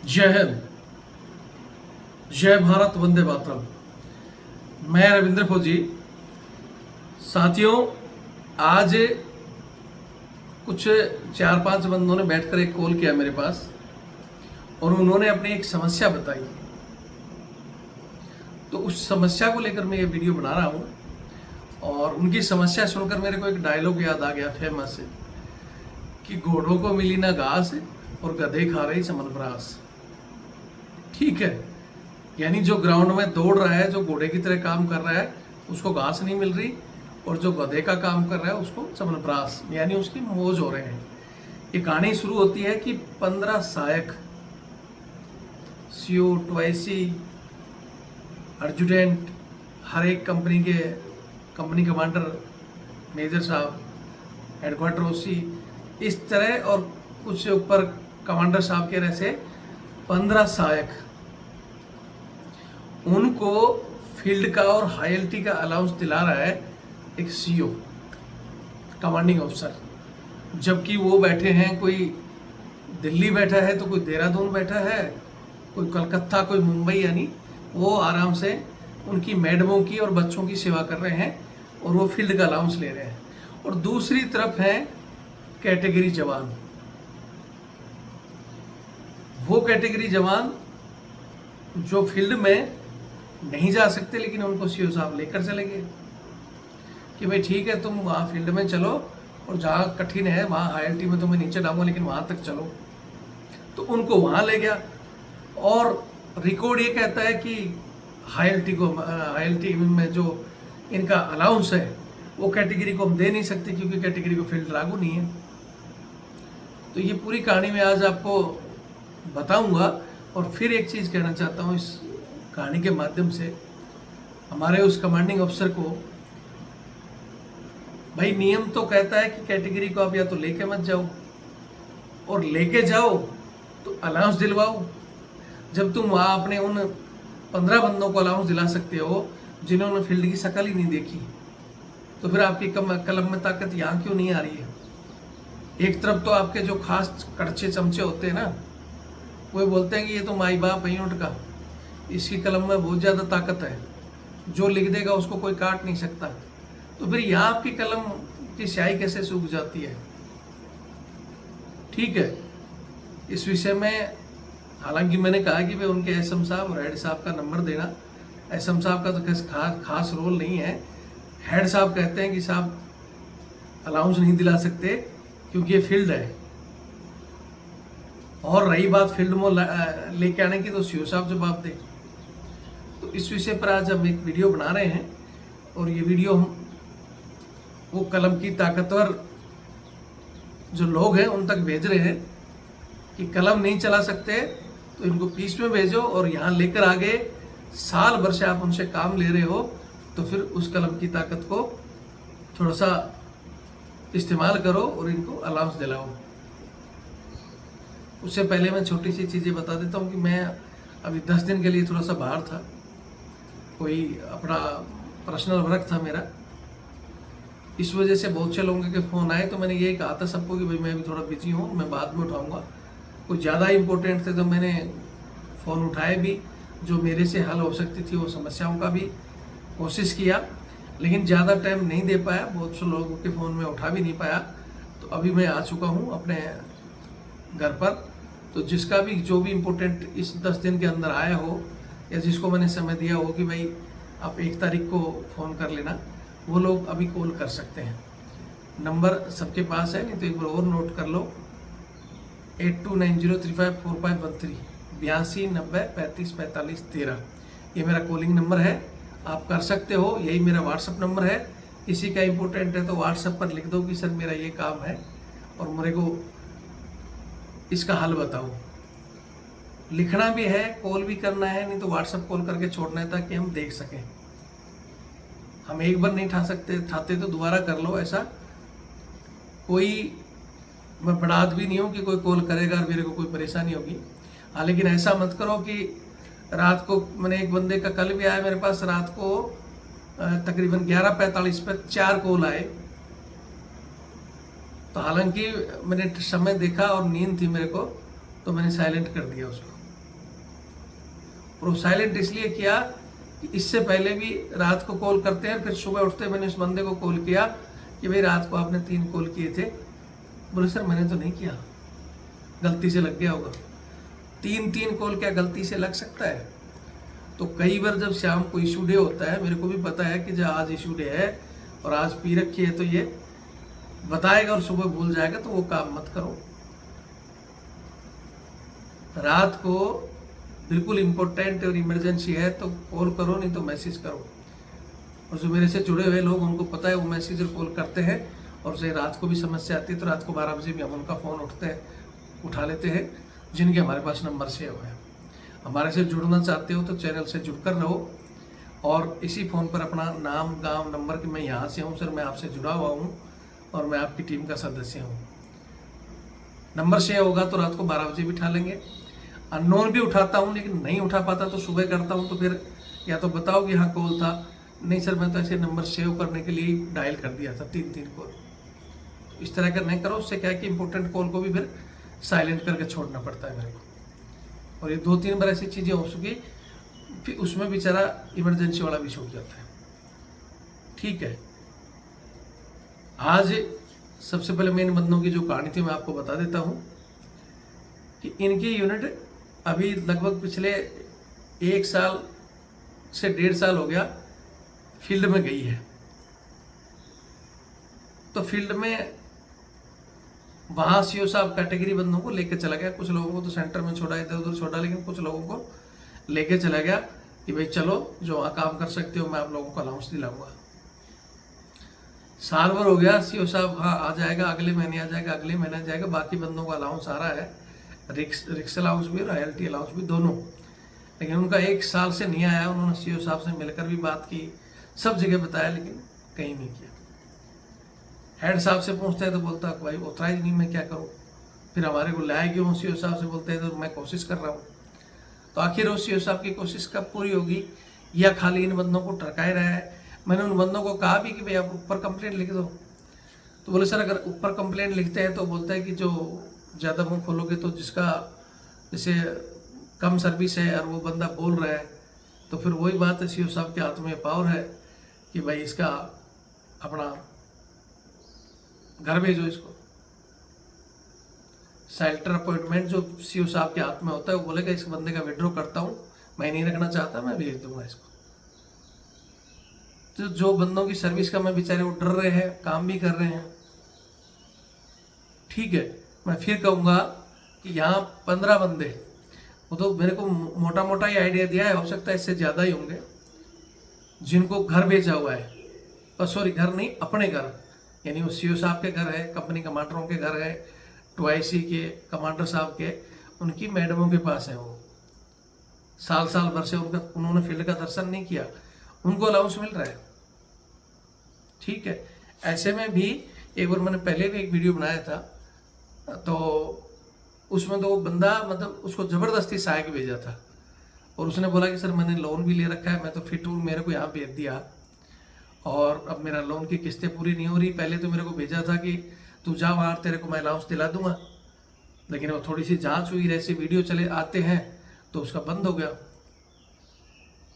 जय हिंद, जय भारत, वंदे मातरम। मैं रविंद्र फौजी। साथियों, आज कुछ 4-5 बंदों ने बैठकर एक कॉल किया मेरे पास और उन्होंने अपनी एक समस्या बताई। तो उस समस्या को लेकर मैं ये वीडियो बना रहा हूँ और उनकी समस्या सुनकर मेरे को एक डायलॉग याद आ गया फेमस है कि घोड़ों को मिली ना घास और गधे खा रही चमनप्रास। ठीक है, यानी जो ग्राउंड में दौड़ रहा है, जो घोड़े की तरह काम कर रहा है, उसको घास नहीं मिल रही, और जो गधे का काम कर रहा है उसको चमनप्रास, यानी उसकी मौज हो रहे हैं। ये कहानी शुरू होती है कि 15 सहायक सीओ, टवाइसी, एडजुटेंट, हर एक कंपनी कमांडर, मेजर साहब, हेडक्वार्टर ओसी, इस तरह और कुछ ऊपर कमांडर साहब के ऐसे 15 सहायक, उनको फील्ड का और हाईएलटी का अलाउंस दिला रहा है एक सीओ, कमांडिंग ऑफिसर। जबकि वो बैठे हैं, कोई दिल्ली बैठा है तो कोई देहरादून बैठा है, कोई कलकत्ता, कोई मुंबई, यानी वो आराम से उनकी मैडमों की और बच्चों की सेवा कर रहे हैं और वो फील्ड का अलाउंस ले रहे हैं। और दूसरी तरफ है कैटेगरी जवान। वो कैटेगरी जवान जो फील्ड में नहीं जा सकते, लेकिन उनको सीओ साहब लेकर चले गए कि भाई ठीक है, तुम वहाँ फील्ड में चलो और जहाँ कठिन है वहाँ हाईएलटी में तुम्हें नीचे डालूंगा, लेकिन वहाँ तक चलो। तो उनको वहाँ ले गया और रिकॉर्ड ये कहता है कि हाईएलटी में जो इनका अलाउंस है वो कैटेगरी को हम दे नहीं सकते, क्योंकि कैटेगरी को फील्ड लागू नहीं है। तो ये पूरी कहानी मैं आज आपको बताऊंगा। और फिर एक चीज़ कहना चाहता हूँ इस कहानी के माध्यम से, हमारे उस कमांडिंग अफसर को, भाई नियम तो कहता है कि कैटेगरी को आप या तो लेके मत जाओ, और लेके जाओ तो अलाउंस दिलवाओ। जब तुम वहाँ अपने उन 15 बंदों को अलाउंस दिला सकते हो जिन्होंने फील्ड की शक्ल ही नहीं देखी, तो फिर आपकी कलम में ताकत यहाँ क्यों नहीं आ रही है? एक तरफ तो आपके जो खास कड़छे चमचे होते हैं ना, वो बोलते हैं कि ये तो माई बाप है यूनिट का, इसकी कलम में बहुत ज़्यादा ताकत है, जो लिख देगा उसको कोई काट नहीं सकता। तो फिर यहाँ आपकी कलम की स्याही कैसे सूख जाती है? ठीक है, इस विषय में हालांकि मैंने कहा कि भाई उनके एसएम साहब और हेड साहब का नंबर देना। एसएम साहब का तो खास रोल नहीं है। हेड साहब कहते हैं कि साहब अलाउंस नहीं दिला सकते क्योंकि ये फील्ड है, और रही बात फील्ड में लेके आने की, तो सीओ साहब जवाब दे। तो इस विषय पर आज हम एक वीडियो बना रहे हैं, और ये वीडियो हम वो कलम की ताकतवर जो लोग हैं उन तक भेज रहे हैं कि कलम नहीं चला सकते तो इनको पीस में भेजो, और यहाँ लेकर आगे साल भर से आप उनसे काम ले रहे हो, तो फिर उस कलम की ताकत को थोड़ा सा इस्तेमाल करो और इनको अलाउंस दिलाओ। उससे पहले मैं छोटी सी चीज़ें बता देता हूँ कि मैं अभी 10 दिन के लिए थोड़ा सा बाहर था, कोई अपना पर्सनल वर्क था मेरा। इस वजह से बहुत से लोगों के फ़ोन आए, तो मैंने यही कहा था सबको कि भाई मैं भी थोड़ा बिजी हूँ, मैं बाद में उठाऊँगा। कुछ ज़्यादा इम्पोर्टेंट थे तो मैंने फ़ोन उठाए भी, जो मेरे से हल हो सकती थी वो समस्याओं का भी कोशिश किया, लेकिन ज़्यादा टाइम नहीं दे पाया, बहुत से लोगों के फ़ोन में उठा भी नहीं पाया। तो अभी मैं आ चुका हूँ अपने घर पर। तो जिसका भी जो भी इम्पोर्टेंट इस 10 दिन के अंदर आया हो, या जिसको मैंने समय दिया हो कि भाई आप 1 तारीख को फ़ोन कर लेना, वो लोग अभी कॉल कर सकते हैं। नंबर सबके पास है, नहीं तो एक बार और नोट कर लो, 8290354513, 82 90 35 45 13। ये मेरा कॉलिंग नंबर है, आप कर सकते हो। यही मेरा व्हाट्सअप नंबर है। किसी का इम्पोर्टेंट है तो व्हाट्सएप पर लिख दो कि सर मेरा ये काम है और मेरे को इसका हल बताओ। लिखना भी है, कॉल भी करना है, नहीं तो व्हाट्सएप कॉल करके छोड़ना है ताकि हम देख सकें। हम एक बार नहीं ठाते तो दोबारा कर लो। ऐसा कोई मैं बड़ा आदमी नहीं हूँ कि कोई कॉल करेगा और मेरे को कोई परेशानी होगी। हाँ, लेकिन ऐसा मत करो कि रात को, मैंने एक बंदे का कल भी आया मेरे पास, रात को तकरीबन 11:45 पर 4 कॉल आए। तो हालांकि मैंने समय देखा और नींद थी मेरे को, तो मैंने साइलेंट कर दिया उसको। और साइलेंट इसलिए किया कि इससे पहले भी रात को कॉल करते हैं, फिर सुबह उठते मैंने इस बंदे को कॉल किया कि भाई रात को आपने 3 कॉल किए थे। बोले सर मैंने तो नहीं किया, गलती से लग गया होगा। 3 कॉल क्या गलती से लग सकता है? तो कई बार जब शाम को इशू डे होता है, मेरे को भी पता है कि जब आज इशू डे है और आज पी रखी है तो ये बताएगा और सुबह भूल जाएगा, तो वो काम मत करो। रात को बिल्कुल इम्पोर्टेंट और इमरजेंसी है तो कॉल करो, नहीं तो मैसेज करो। और जो मेरे से जुड़े हुए लोग उनको पता है, वो मैसेज और कॉल करते हैं। और से रात को भी समस्या आती है तो रात को 12 बजे भी हम उनका फ़ोन उठा लेते हैं, जिनके हमारे पास नंबर सेव है। हमारे से जुड़ना चाहते हो तो चैनल से जुड़कर रहो और इसी फ़ोन पर अपना नाम, गांव, नंबर कि मैं यहाँ से हूँ सर, मैं आपसे जुड़ा हुआ हूँ और मैं आपकी टीम का सदस्य हूँ। नंबर सेव होगा तो रात को 12 बजे भी उठा लेंगे। अननोन भी उठाता हूँ, लेकिन नहीं उठा पाता तो सुबह करता हूँ। तो फिर या तो बताओ कि हाँ कॉल था, नहीं सर मैं तो ऐसे नंबर सेव करने के लिए डायल कर दिया था 3 कॉल। इस तरह का नहीं करो, उससे क्या है कि इंपॉर्टेंट कॉल को भी फिर साइलेंट करके छोड़ना पड़ता है मेरे को। और ये 2-3 बार ऐसी चीज़ें हो चुकी, फिर उसमें बेचारा इमरजेंसी वाला भी छूट जाता है। ठीक है, आज सबसे पहले मेन बंदों की जो कहानी थी मैं आपको बता देता हूँ कि इनकी यूनिट अभी लगभग पिछले 1 साल से 1.5 साल हो गया फील्ड में गई है। तो फील्ड में वहाँ सीओ साहब कैटेगरी बंदों को लेके चला गया। कुछ लोगों को तो सेंटर में छोड़ा, इधर उधर छोड़ा, लेकिन कुछ लोगों को लेके चला गया कि भाई चलो जो वहाँ काम कर सकते हो मैं आप लोगों को अलाउंस दिलाऊंगा। साल भर हो गया, सीओ साहब हाँ आ जाएगा, अगले महीने आ जाएगा, अगले महीने आ जाएगा, बाकी बंदों का अलाउंस आ रहा है, रिक्स अलाउंस भी, रॉयल्टी अलाउंस भी, दोनों। लेकिन उनका 1 साल से नहीं आया। उन्होंने सीओ साहब से मिलकर भी बात की, सब जगह बताया, लेकिन कहीं नहीं किया। हेड साहब से पूछते हैं तो बोलता है भाई ऑथराइज नहीं, मैं क्या करूँ। फिर हमारे को लाए क्यों, सीओ साहब से बोलते हैं तो मैं कोशिश कर रहा हूँ। तो आखिर वो सीओ साहब की कोशिश कब पूरी होगी, या खाली इन बंदों को टरकाए रहा है। मैंने उन बंदों को कहा भी कि भाई आप ऊपर कंप्लेंट लिख दो। तो बोले सर अगर ऊपर कंप्लेंट लिखते हैं तो बोलता है कि जो ज़्यादा मुँह खोलोगे तो जिसका जैसे कम सर्विस है और वो बंदा बोल रहा है, तो फिर वही बात है, सीओ साहब के हाथ में पावर है कि भाई इसका अपना घर भेजो इसको। सेल्टर अपॉइंटमेंट जो सीओ साहब के हाथ में होता है, वो बोलेगा इस बंदे का विड्रॉ करता हूँ, मैं नहीं रखना चाहता, मैं भेज दूंगा इसको। तो जो बंदों की सर्विस का मैं बेचारे वो डर रहे हैं, काम भी कर रहे हैं। ठीक है, मैं फिर कहूँगा कि यहाँ 15 बंदे, वो तो मेरे को मोटा मोटा ही आइडिया दिया है, हो सकता है इससे ज़्यादा ही होंगे, जिनको घर भेजा हुआ है। सॉरी घर नहीं, अपने घर, यानी वो सीओ साहब के घर है, कंपनी कमांडरों के घर है, 2IC के कमांडर साहब के, उनकी मैडमों के पास है। वो साल भर से उन्होंने फील्ड का दर्शन नहीं किया, उनको अलाउंस मिल रहा है। ठीक है, ऐसे में भी एक बार मैंने पहले भी एक वीडियो बनाया था, तो उसमें तो वो बंदा मतलब उसको ज़बरदस्ती सहायक भेजा था और उसने बोला कि सर मैंने लोन भी ले रखा है, मैं तो फिट हूँ, मेरे को यहाँ भेज दिया और अब मेरा लोन की किस्तें पूरी नहीं हो रही। पहले तो मेरे को भेजा था कि तू जा वहाँ, तेरे को मैं अलाउंस दिला दूंगा, लेकिन वो थोड़ी सी जांच हुई, ऐसे वीडियो चले आते हैं तो उसका बंद हो गया।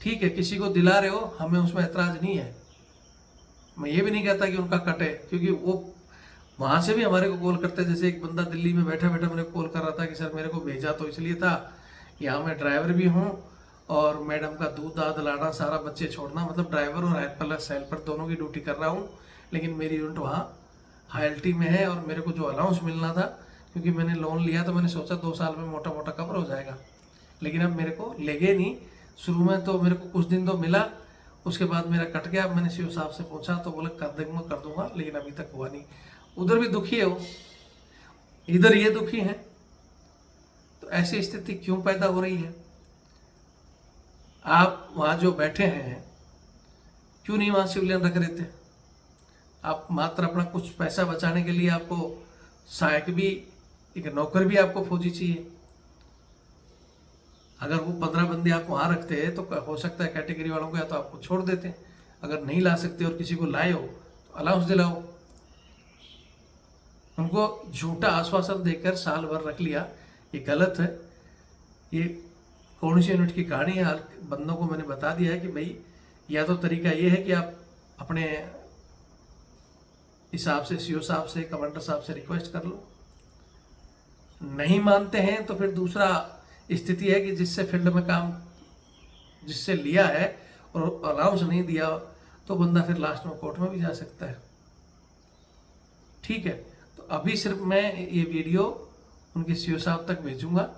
ठीक है, किसी को दिला रहे हो, हमें उसमें ऐतराज़ नहीं है। मैं ये भी नहीं कहता कि उनका कटे, क्योंकि वो वहाँ से भी हमारे को कॉल करते हैं। जैसे एक बंदा दिल्ली में बैठा बैठा मेरे को कॉल कर रहा था कि सर मेरे को भेजा तो इसलिए था, यहाँ मैं ड्राइवर भी हूँ और मैडम का दूध दाद लाना, सारा बच्चे छोड़ना, मतलब ड्राइवर और हेल्पर दोनों की ड्यूटी कर रहा हूँ। लेकिन मेरी यूनिट वहाँ हायल्टी में है और मेरे को जो अलाउंस मिलना था, क्योंकि मैंने लोन लिया तो मैंने सोचा 2 साल में मोटा मोटा कवर हो जाएगा, लेकिन अब मेरे को लेगे नहीं। शुरू में तो मेरे को कुछ दिन तो मिला, उसके बाद मेरा कट गया। मैंने सीओ साहब से पूछा तो बोला कर दूंगा, लेकिन अभी तक हुआ नहीं। उधर भी दुखी है वो, इधर ये दुखी है, तो ऐसी स्थिति क्यों पैदा हो रही है? आप वहाँ जो बैठे हैं, क्यों नहीं वहाँ सिविलियन रख रहे थे? आप मात्र अपना कुछ पैसा बचाने के लिए आपको सहायक भी, एक नौकर भी आपको फौजी चाहिए। अगर वो 15 बंदे आप वहाँ रखते हैं तो हो सकता है कैटेगरी वालों को या तो आपको छोड़ देते। अगर नहीं ला सकते और किसी को लाए हो तो अलाउंस दिलाओ। उनको झूठा आश्वासन देकर साल भर रख लिया, ये गलत है। ये कौन सी यूनिट की कहानी है, हर बंदों को मैंने बता दिया है कि भाई या तो तरीका ये है कि आप अपने हिसाब से सीओ साहब से, कमांडर साहब से रिक्वेस्ट कर लो। नहीं मानते हैं तो फिर दूसरा स्थिति है कि जिससे फील्ड में काम जिससे लिया है और अलाउंस नहीं दिया तो बंदा फिर लास्ट में कोर्ट में भी जा सकता है। ठीक है, तो अभी सिर्फ मैं ये वीडियो उनके सीओ साहब तक भेजूंगा।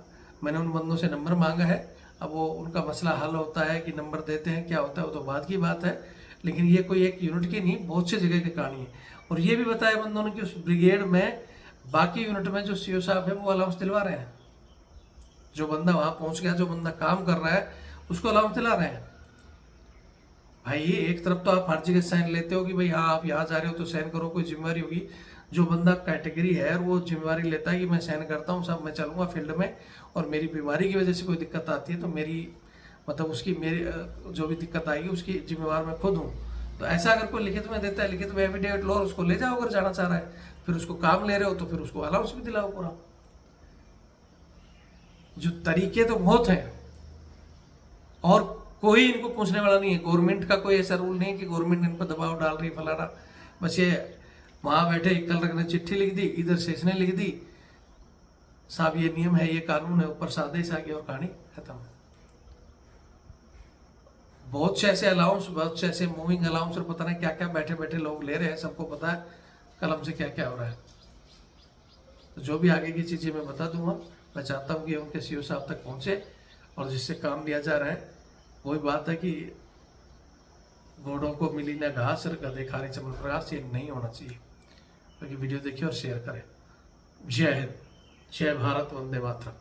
मैंने उन बंदों से नंबर मांगा है, अब वो उनका मसला हल होता है कि नंबर देते हैं क्या होता है वो तो बाद की बात है, लेकिन ये कोई एक यूनिट की नहीं, बहुत सी जगह की कहानी है। और ये भी बताया बंदों ने कि उस ब्रिगेड में बाकी यूनिट में जो सीओ साहब है वो अलाउंस दिलवा रहे हैं। जो बंदा वहां पहुंच गया, जो बंदा काम कर रहा है उसको अलाउंस दिला रहे हैं। भाई एक तरफ तो आप हर जगह साइन लेते हो कि भाई हाँ आप यहाँ जा रहे हो तो साइन करो, कोई जिम्मेवारी होगी। जो बंदा कैटेगरी है और वो जिम्मेवारी लेता है कि मैं साइन करता हूँ सब, मैं चलूंगा फील्ड में और मेरी बीमारी की वजह से कोई दिक्कत आती है तो मेरी मतलब उसकी मेरी जो भी दिक्कत आएगी उसकी जिम्मेवार मैं खुद हूँ। तो ऐसा अगर कोई लिखित में देता है, लिखित में एफिडेविट लो और उसको ले जाओ अगर जाना चाह रहा है, फिर उसको काम ले रहे हो तो फिर उसको अलाउंस भी दिलाओ पूरा। जो तरीके तो बहुत हैं और कोई इनको पूछने वाला नहीं है। गवर्नमेंट का कोई ऐसा रूल नहीं है कि गवर्नमेंट इन पर दबाव डाल रही फलाना। बस ये वहां बैठे कल ने चिट्ठी लिख दी, इधर शेष ने लिख दी, साहब ये नियम है, ये कानून है, ऊपर सादेश आ गया और कहानी खत्म। बहुत से ऐसे अलाउंस, बहुत से ऐसे मूविंग अलाउंस और पता नहीं क्या क्या बैठे बैठे लोग ले रहे हैं, सबको पता है कलम से क्या क्या हो रहा है। तो जो भी आगे की चीजें मैं बता दूंगा। मैं चाहता हूँ कि उनके सीओ साहब तक पहुंचे और जिससे काम लिया जा रहा है वही बात है कि घोड़ों को मिली न घास और गधे खारी चमन प्रकाश, ये नहीं होना चाहिए। क्योंकि वीडियो देखिए और शेयर करें। जय हिंद, जय भारत, वंदे मातरम।